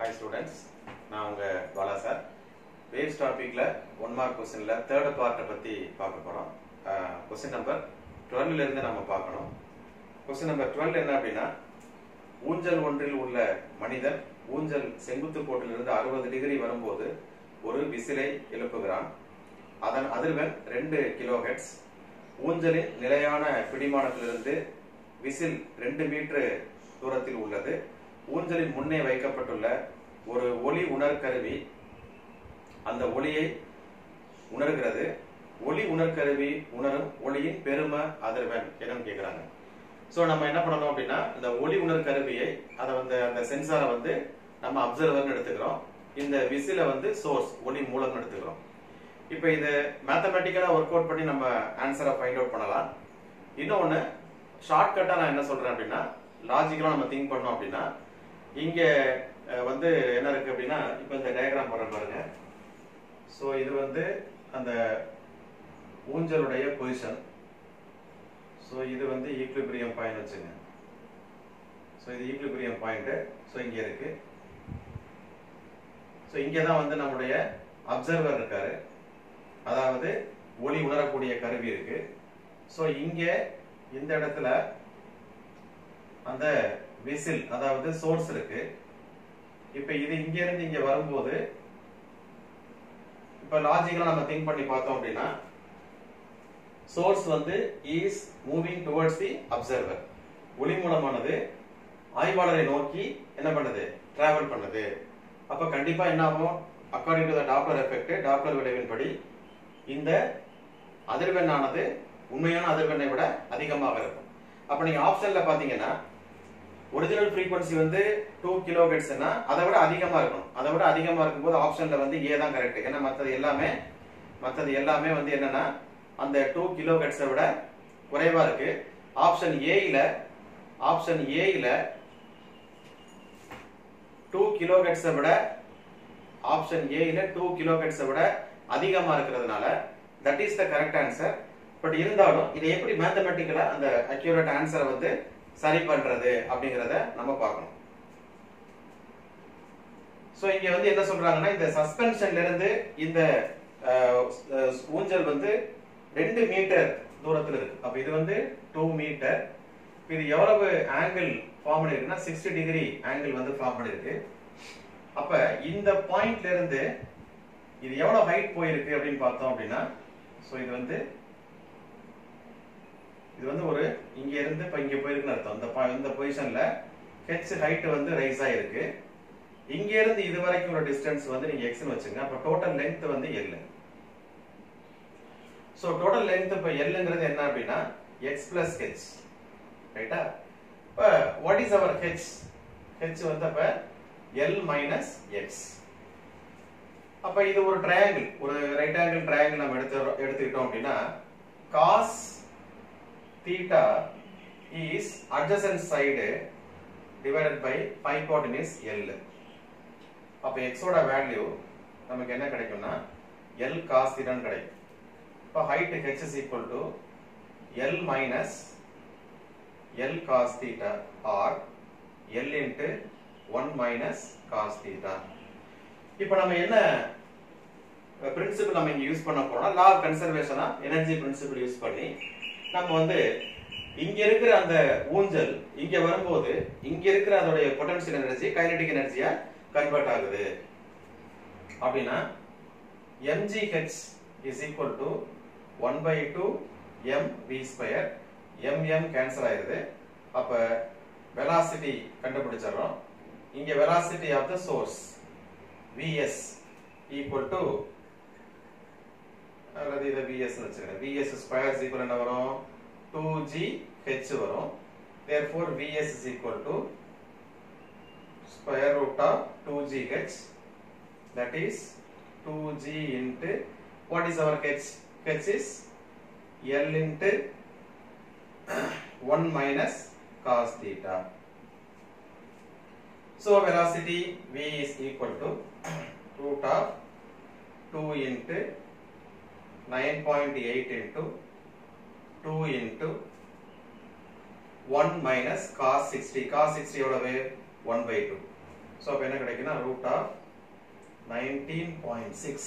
Hi students, நான் உங்க Bala sir. Waves டாபிக்ல 1 மார்க் क्वेश्चनல third part பத்தி பார்க்க போறோம். क्वेश्चन நம்பர் 12ல இருந்து நாம பார்க்கணும். क्वेश्चन நம்பர் 12 என்ன அப்படினா ஊஞ்சல் ஒன்றில் உள்ள மனிதன் ஊஞ்சல் செங்குத்து கோட்டிலிருந்து 60 டிகிரி வரும்போது ஒரு விசிலை எழுப்புகிறான். அதன் அதிர்வெண் 2 கிலோஹெர்ட்ஸ். ஊஞ்சலின் நிலையான பிடிமானத்திலிருந்து விசில் 2 மீட்டர் தூரத்தில் உள்ளது. ஊஞ்சலின் முன்னே வைக்கப்பட்டுள்ள ஒரு ஒலி உணர்கருவி அந்த ஒலியை உணர்கிறது. ஒலி உணர்கருவி உணரும் ஒலியின் பெரும அதிர்வெண் என்னன்னு கேக்குறாங்க. சோ நம்ம என்ன பண்ணணும் அப்படின்னா இந்த ஒலி உணர்கருவியை அந்த சென்சாரை நம்ம அப்சர்வர்னு எடுத்துக்கிறோம். இந்த விசில சோர்ஸ் ஒலி மூலம்னு எடுத்துக்கிறோம். இப்போ இது மேத்தமேட்டிக்கலா ஒர்க் அவுட் பண்ணி நம்ம ஆன்சரை ஃபைண்ட் அவுட் பண்ணலாம். இன்னொன்னு ஷார்ட்கட்டா நான் என்ன சொல்றேன் அப்படின்னா லாஜிக்கலா நம்ம திங்க் பண்ணோம் அப்படின்னா இங்க என்ன இருக்கு அப்படின்னா இப்போ இந்த டயகிராம் போடுறேன் பாருங்க. சோ இது அந்த ஊஞ்சலுடைய பொசிஷன். சோ இது ஈக்விலிபிரியம் பாயிண்ட் வச்சுங்க. சோ இது ஈக்விலிபிரியம் பாயிண்ட். சோ இங்க இருக்கு. சோ இங்க தான் நம்முடைய அப்சர்வர் இருக்காரு. அதாவது ஒலி உணரக்கூடிய கருவி இருக்கு. சோ இங்க இந்த இடத்துல அந்த விசில் அதாவது சோர்ஸ் இருக்கு. இப்ப இது இங்க இருந்து இங்க வரும்போது இப்ப லாஜிக்கலா நம்ம திங்க் பண்ணி பார்த்தோம் அப்படின்னா source is moving towards the observer. ஒளி மூலமானது ஆய்வாளரை நோக்கி என்ன பண்ணுது? டிராவல் பண்ணுது. அப்ப கண்டிப்பா என்ன ஆகும்? According to the Doppler effect, Doppler விளைவின்படி இந்த அதிர்வெண்ணானது உண்மையான அதிர்வெண்ணை விட அதிகமாக இருக்கும். அப்ப நீங்க ஆப்ஷன்ல பாத்தீங்கன்னா ஒரிஜினல் ஃப்ரீக்வன்சி 2 கிலோஹெர்ட்ஸ்னா அதை விட அதிகமா இருக்கணும். அதை விட அதிகமா இருக்கும்போது ஆப்ஷன்ல ஏ தான் கரெக்ட். ஏன்னா மத்தது எல்லாமே என்னன்னா அந்த 2 கிலோஹெர்ட்ஸை விட குறைவா இருக்கு. ஆப்ஷன் ஏல 2 கிலோஹெர்ட்ஸை விட ஆப்ஷன் ஏல 2 கிலோஹெர்ட்ஸை விட அதிகமா இருக்கிறதுனால that is the correct answer. But இருந்தாலும் இதை எப்படி மேத்தமேட்டிக்கலா அந்த அக்யூரேட் ஆன்சரை சரி பண்றது அப்படிங்கறத நம்ம பார்க்கணும். சோ இங்க என்ன சொல்றாங்கன்னா இந்த சஸ்பென்ஷன்ல இருந்து இந்த ஊஞ்சல் 2 மீட்டர் தூரத்துல இருக்கு. அப்ப இது 2 மீட்டர். இது எவ்வளவு ஆங்கிள் ஃபார்ம் பண்ணிருக்குன்னா 60 டிகிரி ஆங்கிள் ஃபார்ம் பண்ணிருக்கு. அப்ப இந்த பாயிண்ட்ல இருந்து இது எவ்வளவு ஹைட் போயிருக்கு அப்படின்னு பார்த்தோம் அப்படின்னா சோ இது ஒரு இங்க இருந்து இப்ப இங்க போயிருக்குன்னு அர்த்தம். இந்த பொசிஷன்ல h ஹைட் ரைஸ் ஆயிருக்கு. இங்க இருந்து இது வரைக்கும் ஒரு டிஸ்டன்ஸ் நீங்க x ன்னு வச்சுங்க. அப்ப total length L. So total length இப்ப Lங்கிறது என்ன அப்படின்னா x plus h. ரைட்டா? இப்ப what is our h? h அப்ப L minus x. அப்ப இது ஒரு ட்ரையாங்கிள், ஒரு ரைட் ஆங்கிள் ட்ரையாங்கிள் நம்ம எடுத்துக்கிட்டோம் அப்படின்னா cos theta is adjacent side divided by hypotenuse L. அப்ப x ஓட வேல்யூ நமக்கு என்ன கிடைக்கும்னா L cos theta ன்னு கிடைக்கும். அப்ப height h is equal to L minus L cos theta or L into 1 minus cos theta. இப்ப நம்ம என்ன பிரின்சிபல் நம்ம இங்க யூஸ் பண்ண போறோம்னா law of conservation of energy principle use பண்ணி நம்ம இங்க இருக்கிற அந்த ஊஞ்சல் இங்க வரும்போது இங்க இருக்கிற அதோட பொட்டன்ஷியல் எனர்ஜி கைனடிக் எனர்ஜியா கன்வெர்ட் ஆகுது. அப்படின்னா mgh is equal to 1/2 mv². mm cancel ஆயிருது. அப்ப வெலாசிட்டி கண்டுபிடிச்சறோம். இங்க velocity of the source vs equal to அல்லது இத vs ன்னு வெச்சுக்கிறேன். vs ஸ்கொயர் is equal என்ன வரும்? 2gh வரும். therefore vs is equal to square root of 2gh, that is 2g into what is our h? h is L into 1 minus cos theta. So velocity v is equal to root of 2 into 9.8 into 2 into 1 minus cos 60. Cos 60 எவ்வளவு? 1/2. So அப்போ என்ன கிடைக்குன்னா root of 19.6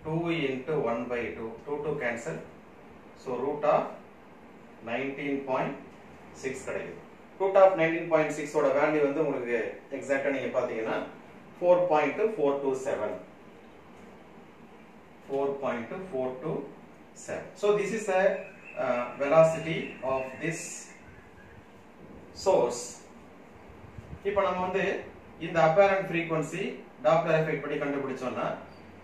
2 into 1 by 2 2 cancel, so root of 19.6 கிடைக்குது. root of 19.6 ஓட value வந்து உங்களுக்கு எக்ஸாக்ட்டா நீங்க பாத்தீங்கன்னா 4.427 4.427. so this is the velocity of this source. இப்போ நம்ம வந்து இந்த apparent frequency Doppler effect படி கண்டுபிடிச்சோம்னா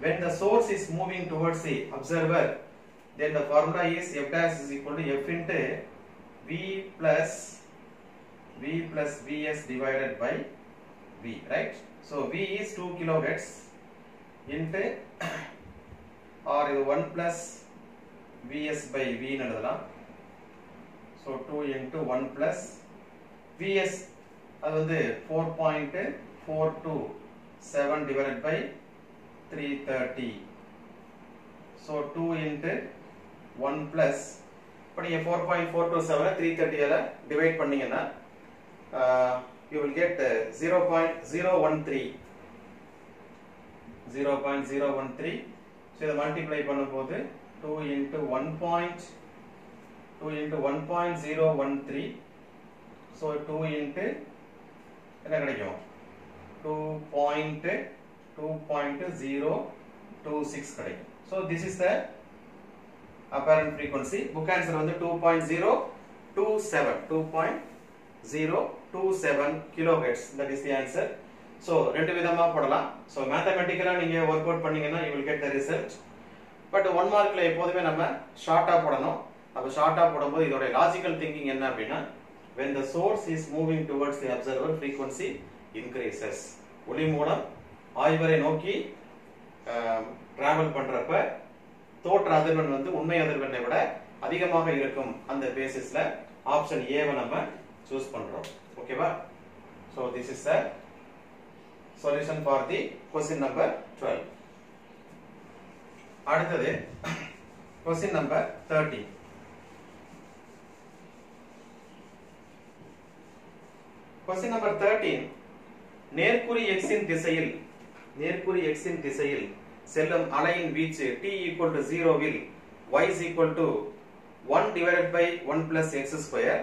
when the source is moving towards the observer, then the formula is f dash is equal to f into v plus vs divided by v, right? So v is 2 kilohertz into or 1 plus vs by v ன்னு எழுதலாம். so 2 into 1 plus vs அது வந்து 4.427 divided by 330. so 2 into 1 plus இப்போ நீங்க 4.427 330 ல divide பண்ணீங்கன்னா you will get 0.013 so இத multiply பண்ணும்போது 2 into 1.013 so 2 into என்ன கிடைக்கும் 2.026 கிடைக்கும். so this is the apparent frequency. book answer வந்து 2.027 kilohertz, that is the answer. so ரெண்டு விதமா போடலாம். so mathematically நீங்க work out பண்ணீங்கன்னா you will get the result. but 1 மார்க்ல எப்போதுமே நம்ம ஷார்ட்டா போடணும். அப்ப ஷார்ட்டா போடும்போது இதோட லாஜிக்கல் திங்கிங் என்ன அப்படினா when the source is moving towards the observer, frequency increases. ஒளி மூலம் ஆய்வரை நோக்கி டிராவல் பண்றப்ப தோற்ற அதிர்வெண் வந்து உண்மை அதிர்வெண்ணை விட அதிகமாக இருக்கும். அந்த பேசிஸ்ல ஆப்ஷன் A வை நம்ம சூஸ் பண்றோம். ஓகேவா? so this is the solution for the question number 12. அடுத்தது question number 13. question number 13, நேர்க்குறி x இன் திசையில் செல்லும் அலையின் வீச்சு t equal to 0 will y is equal to 1 divided by 1 plus x square,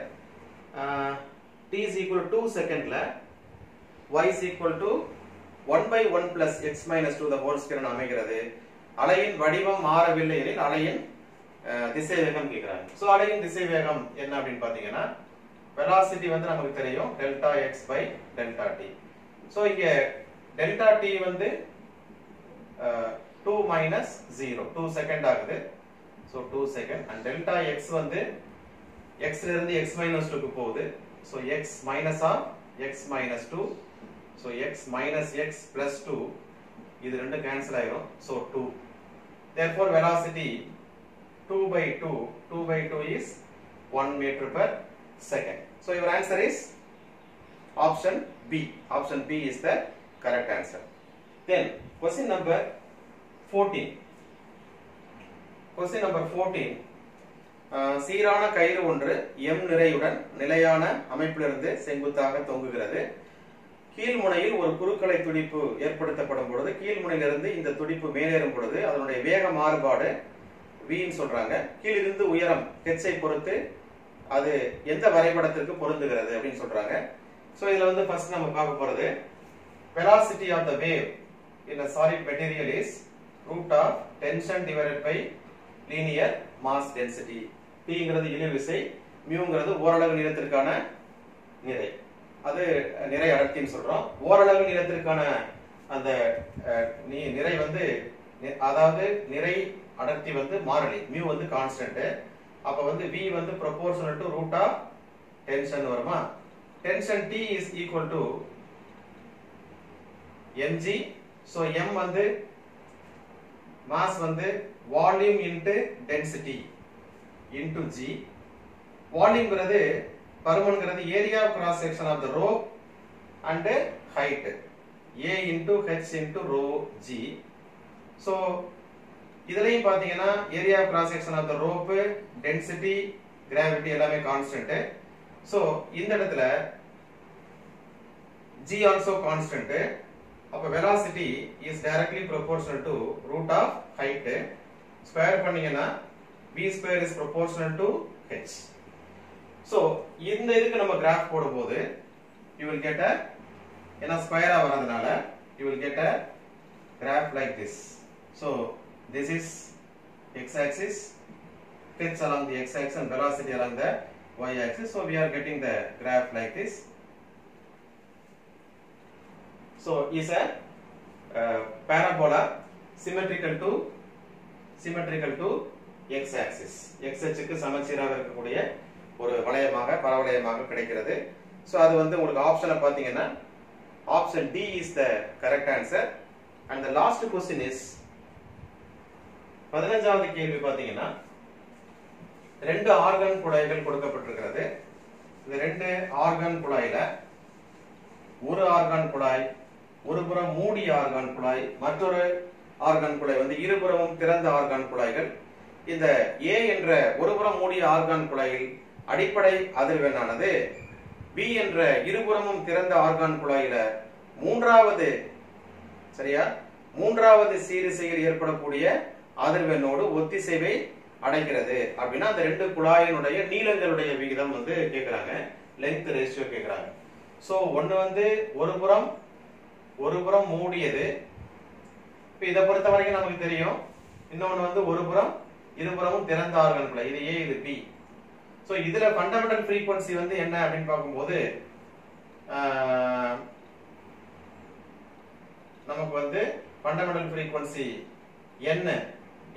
t is equal to 2 செகண்ட்ல y is equal to 1 by 1 plus x minus 2 the whole square அமைகிறது. அலையின் வடிவம் மாறவில்லை எனில் அலையின் திசைவேகம் கேக்குறாங்க. சோ அலையின் திசைவேகம் என்ன அப்படினு பாத்தீங்கன்னா velocity வந்து நமக்கு தெரியும் delta x by delta t. So இங்க delta t வந்து 2 minus 0 2 செகண்ட் ஆகுது. So 2 second and delta x வந்து x ல இருந்து x minus 2 க்கு போகுது. So x minus of x minus 2, so x minus x plus 2 இது ரெண்டு கேன்சல் ஆயிரும். So 2, therefore velocity 2 by 2 is 1 meter per second. so your answer is option B. option B is the correct answer. then question number 14. question number 14, சீரான கயிறு ஒன்று m நிறையுடன் நிலையான அமைப்பிலிருந்து செங்குத்தாக தொங்குகிறது. கீழ்முனையில் ஒரு குறுக்கலை துடிப்பு ஏற்படுத்தப்படும் பொழுது கீழ்முனையிலிருந்து இந்த துடிப்பு மேலேறும் பொழுது அதனுடைய வேக மாறுபாடு v ன்னு சொல்றாங்க. கீழிருந்து உயரம் h ஐ பொறுத்து அது எந்த வரைபடத்திற்கு பொருந்துகிறது அப்படினு சொல்றாங்க. சோ இதுல வந்து ஃபர்ஸ்ட் நம்ம பார்க்க போறது velocity of the wave in a solid material is root of tension divided by linear mass density. p ங்கிறது இழுவிசை, mu ங்கிறது ஓரலகு நீளத்திற்கான நிறை, அது நிறை அடர்த்தின்னு சொல்றோம். ஓரலகு நீளத்திற்கான அந்த நிறை வந்து அதாவது நிறை அடர்த்தி வந்து மாறிலி, mu வந்து கான்ஸ்டன்ட். அப்ப வந்து v வந்து proportional to root of tension வருமா. tension T is equal to mg. so m வந்து mass வந்து volume into density into g. volume ங்கிறது பருமன்ங்கிறது area of cross section of the rope and height, a into h into rho g. so இதுலயும் பாத்தீங்கன்னா area of cross section of the rope, density, gravity எல்லாமே constant. So இந்த இடத்துல g also constant. அப்ப velocity is directly proportional to root of height. Square பண்ணீங்கன்னா v square is proportional to h. So இந்த இதுக்கு நம்ம graph போடும்போது you will get a ஏன்னா ஸ்கொயரா வரதுனால you will get a graph like this. So this is x axis, h along the x axis and velocity along the y axis. So we are getting the graph like this. So is a parabola symmetrical to x axis. x அச்சுக்கு சமச்சீராக இருக்கக்கூடிய ஒரு வளையமாக பரவளையமாக கிடைக்கிறது. So அது வந்து உங்களுக்கு ஆப்ஷனை பாத்தீங்கன்னா option D is the correct answer. And the last question is 15வது கேள்வி பாத்தீங்கன்னா ரெண்டு ஆர்கான் குழாய்கள் கொடுக்கப்பட்டிருக்கிறது. இந்த ரெண்டு ஆர்கான் குழாயில ஒரு ஆர்கான் குழாய் ஒருபுறம் மூடிய ஆர்கான் குழாய் மற்றொரு ஆர்கான் குழாய் வந்து இருபுறமும் திறந்த ஆர்கான் குழாய்கள். இந்த A என்ற ஒருபுறம் மூடிய ஆர்கான் குழாயில் அடிப்படை அதிர்வெண்ணானது B என்ற இருபுறமும் திறந்த ஆர்கான் குழாயில மூன்றாவது சீரிசையில் ஏற்படக்கூடிய அதிர்வெண்ணோடு ஒத்திசைவை அடைகிறது. அப்படின்னா அந்த ரெண்டு குழாயினுடைய நீளங்களுடைய விகிதம் வந்து கேக்குறாங்க, லெங்த் ரேஷியோ கேக்குறாங்க. சோ ஒன்னு வந்து ஒருபுறம் மூடியது, இப்ப இத பொறுத்த வரைக்கும் நமக்கு தெரியும். இன்னொன்னு வந்து ஒருபுறம் இருபுறமும் திறந்த ஆர்கான் குழாய், இது A இது B. சோ இதுல ஃபண்டமெண்டல் ஃப்ரீக்வன்சி வந்து என்ன அப்படின்னு பார்க்கும்போது நமக்கு வந்து fundamental frequency n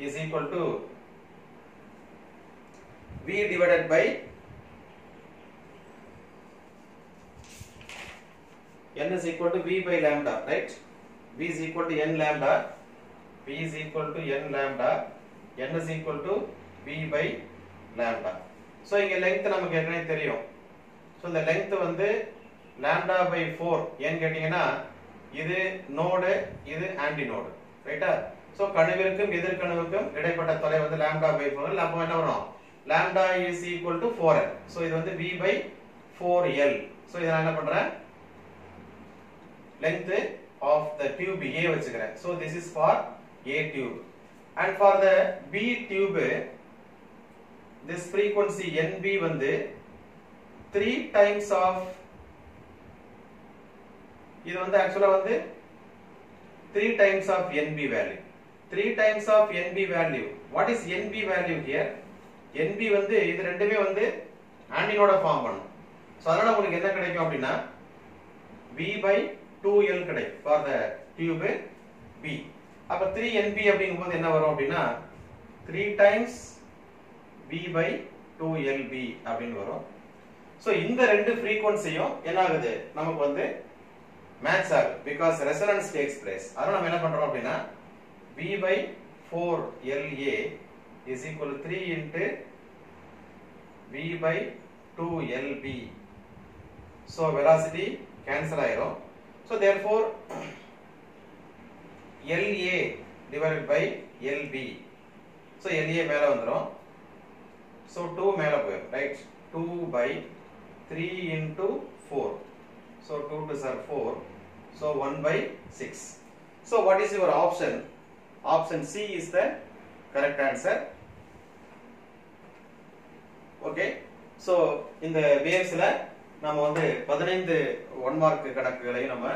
is equal to v divided by n is equal to v by lambda, right? v is equal to n lambda, v is equal to n lambda, n is equal to v by lambda. So இங்க length நமக்கு ஏற்கனவே தெரியும். So இந்த length வந்து lambda by 4 ஏன் கேட்டீங்கன்னா இது node இது ஆன்டி நோடு, ரைட்டா? சோ கணுவிற்கும் எதிர்கணுவுக்கும் இடைப்பட்ட தொலைவு வந்து lambda by 4. அப்போ என்ன வரும்? lambda is equal to 4l. So இது வந்து v by 4l. So இத நான் என்ன பண்றேன்? length of the tube A வச்சுக்கிறேன். So this is for A tube. And for the B tube this frequency NB வந்து 3 times of இது வந்து actually வந்து 3 times of NB value. 3 times of NB value. What is NB value here? NB வந்து இது ரெண்டுமே வந்து ஆன்டினோட form பண்ணும். So அதனால உங்களுக்கு என்ன கிடைக்கும் அப்படினா V by 2L கிடைக்கும் for the tube B. அப்ப 3NB அப்படிங்கும்போது என்ன வரும் அப்படினா 3 times V by 2LB அப்படின்னு வரும். சோ இந்த ரெண்டு frequencyயும் என்ன ஆகுது? நமக்கு வந்து மேட்ச் ஆகுது because resonance takes place. அதனால நம்ம என்ன பண்றோம் அப்படினா V by 4LA is equal to 3 into V by 2LB. So velocity cancel ஆயிரும். So therefore LA divided by LB. So LA மேல வந்துரும். So 2 மேல போயிரும், right? 2 by 3 into 4. So 2 to 4. So 1 by 6. So what is your option? Option C is the correct answer. Okay. So இந்த waves-ல நாம வந்து 15 1 mark கணக்குகளையும் நம்ம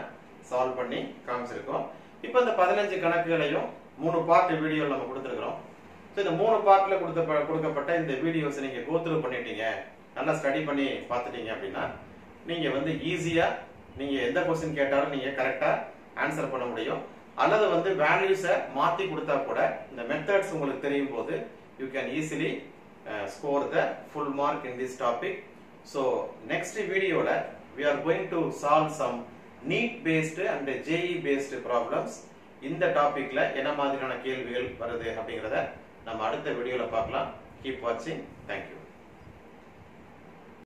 சால்வ் பண்ணி காமிச்சிருக்கோம். இப்போ இந்த 15 கணக்குகளையும் 3 பார்ட் வீடியோல நம்ம கொடுத்திருக்கோம். சோ இந்த 3 பார்ட்ல கொடுக்கப்பட்ட இந்த வீடியோஸ் நீங்க கோ த்ரூ பண்ணிட்டீங்க, நல்லா ஸ்டடி பண்ணி பார்த்துட்டீங்க அப்படினா நீங்க வந்து ஈஸியா நீங்க எந்த क्वेश्चन கேட்டாலும் நீங்க கரெக்ட்டா ஆன்சர் பண்ண முடியும். அல்லது வந்து வேல்யூஸை மாத்தி கொடுத்தா கூட இந்த மெத்தட்ஸ் உங்களுக்கு தெரியும் போது you can easily score the full mark in this topic. So next video la we are going to solve some NEET based and JEE based problems. இந்த டாபிக்ல என்ன மாதிரியான கேள்விகள் வருது அப்படிங்கறத நம்ம அடுத்த வீடியோல பார்க்கலாம். Keep watching. Thank you.